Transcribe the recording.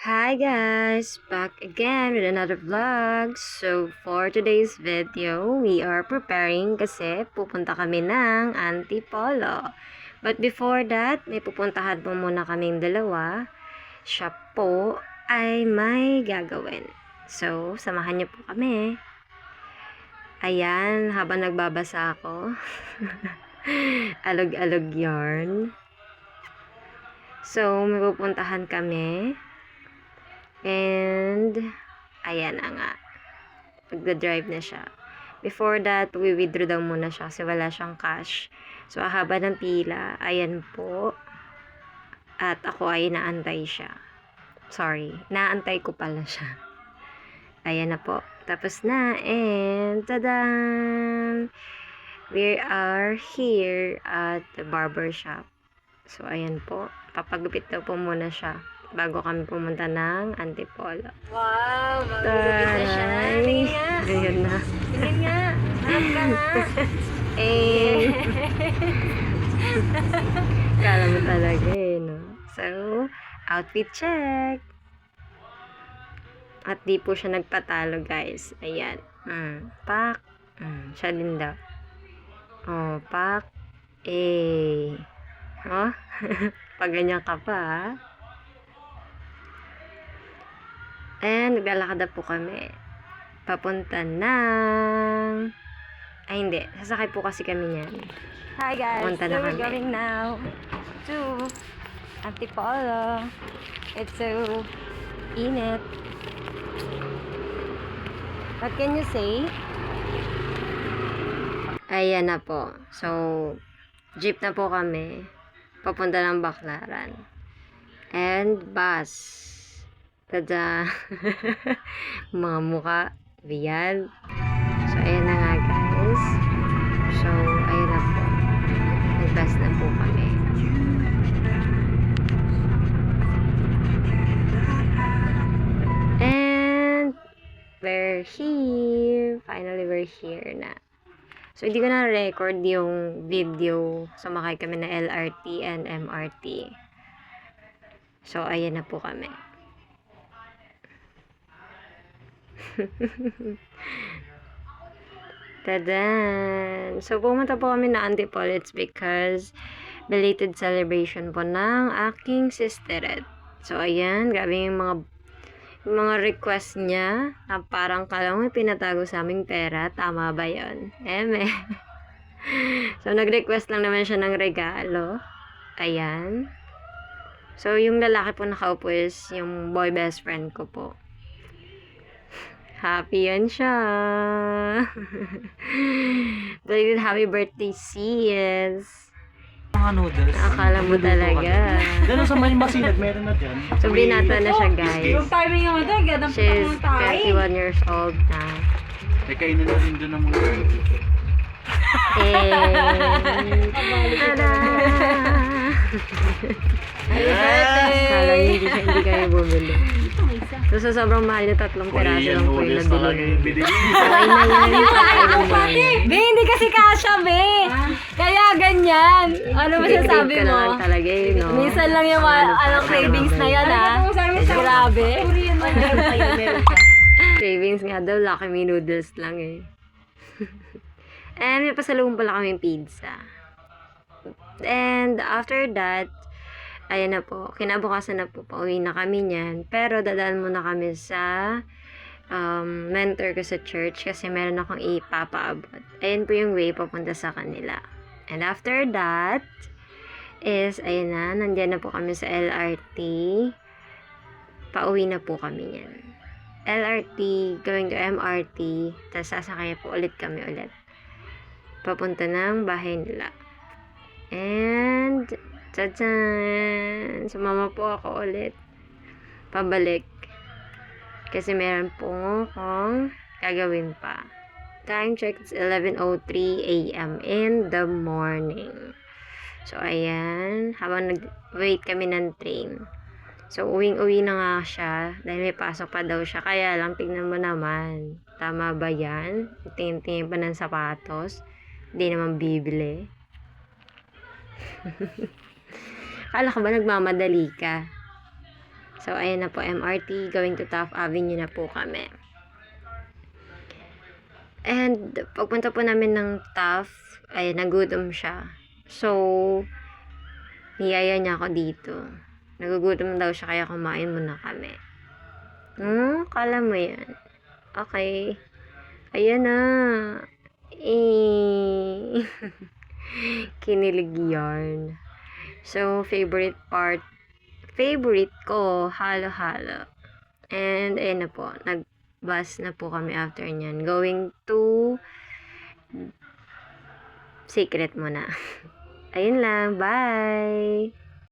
Hi guys! Back again with another vlog. So for today's video, we are preparing kasi pupunta kami ng Antipolo. But before that, may pupuntahan po muna kaming dalawa. Siya po ay may gagawin. So, samahan niyo po kami. Ayan, habang nagbabasa ako. Alog-alog yarn. So, may pupuntahan kami. And, ayan na nga. Magda-drive na siya. Before that, we-withdraw daw muna siya kasi wala siyang cash. So, haba ng pila. Ayan po. At ako ay naantay siya. Sorry. Naantay ko pala siya. Ayan na po. Tapos na. And, tadan! We are here at the barber shop. So, ayan po. Papagupit daw po muna siya bago kami pumunta ng Antipolo. Wow, magulupit na siya. Tingin nga. Ayun na. Tingin nga. Harap ka nga. Eh. Kala mo talaga eh, no? So, outfit check. At di po siya nagpatalo, guys. Ayan. Pak. Siya din daw. Oh, pak. Eh. Oh. Pag ganyan ka pa, ha? And naglalakad na po kami. Papunta ng... Ay, hindi. Sasakay po kasi kami niyan. Hi guys, Punta so na we're kami. going now to Antipolo. It's so init. What can you say? Ayan na po. So, jeep na po kami. Papunta ng Baclaran. And bus. Tada! Mga muka. Ayan. So, ayan na nga guys. So, ayan na po. Nag-bus na po kami. And we're here. Finally, we're here na. So, hindi ko na-record yung video. Sumakay kami na LRT and MRT. So, ayan na po kami. Tadan! So, pumunta po kami na Antipolo. It's because belated celebration po ng aking sisterette. So, ayan. Grabe yung mga request niya na parang kala mo pinatago sa aming pera. Tama ba yun? Eme. So, nag-request lang naman siya ng regalo. Ayan. So, yung lalaki po nakaupo is yung boy best friend ko po. Happy yan siya. Belated happy birthday, sis. Mga noodles. Akala mo talaga. Gano'n sa may masinag, meron na dyan. So, binata na siya, guys. Yung timing yung ito, gandang She's putak ng tayo. 21 years old na. Eh, kainin na rin doon ng mga... And, tada! Kala niyo hindi kayo bumili. So, sa sobrang mahal na 3 peraso lang po yung noodles talaga nabili. yung binili. Okay na yan. Kailan mo yan. Be, hindi kasi kasha, be. Kaya ganyan. Ano ba sasabi Ka na mo? lang talaga yun, no? Minsan lang yung cravings na yan, ha? Grabe. Cravings nga daw, Lucky Me noodles lang eh. And may pasalubong pala kaming pizza. And after that, ayan na po, kinabukasan na po, pauwi na kami niyan. Pero dadaan muna kami sa mentor ko sa church kasi meron akong ipapaabot. Ayan po yung way papunta sa kanila. And after that, is, ayan na, nandyan na po kami sa LRT. Pauwi na po kami niyan. LRT, going to MRT, tapos sasakay po ulit kami ulit. Papunta ng bahay nila. And, tadaan! Sumama po ako ulit. Pabalik. Kasi meron po akong gagawin pa. Time check, it's 11:03 a.m. in the morning. So, ayan. Habang nag-wait kami ng train. So, uwing-uwi na nga siya. Dahil may pasok pa daw siya. Kaya lang, tignan mo naman. Tama ba yan? Tingin-tingin pa ng sapatos. Hindi naman bibili. Kala ka ba nagmamadali ka? So, ayan na po, MRT, going to Taft Avenue na po kami. And, pagpunta po namin ng Taft, ay nagutom siya. So, niyaya niya ako dito. Nagugutom daw siya, kaya kumain muna kami. Kala mo yan. Okay. Ayan na. Kinilig yarn. So, favorite ko, halo-halo. And, ayan na po. Nag-bus na po kami after nyan. Going to Secret muna. Ayun lang. Bye!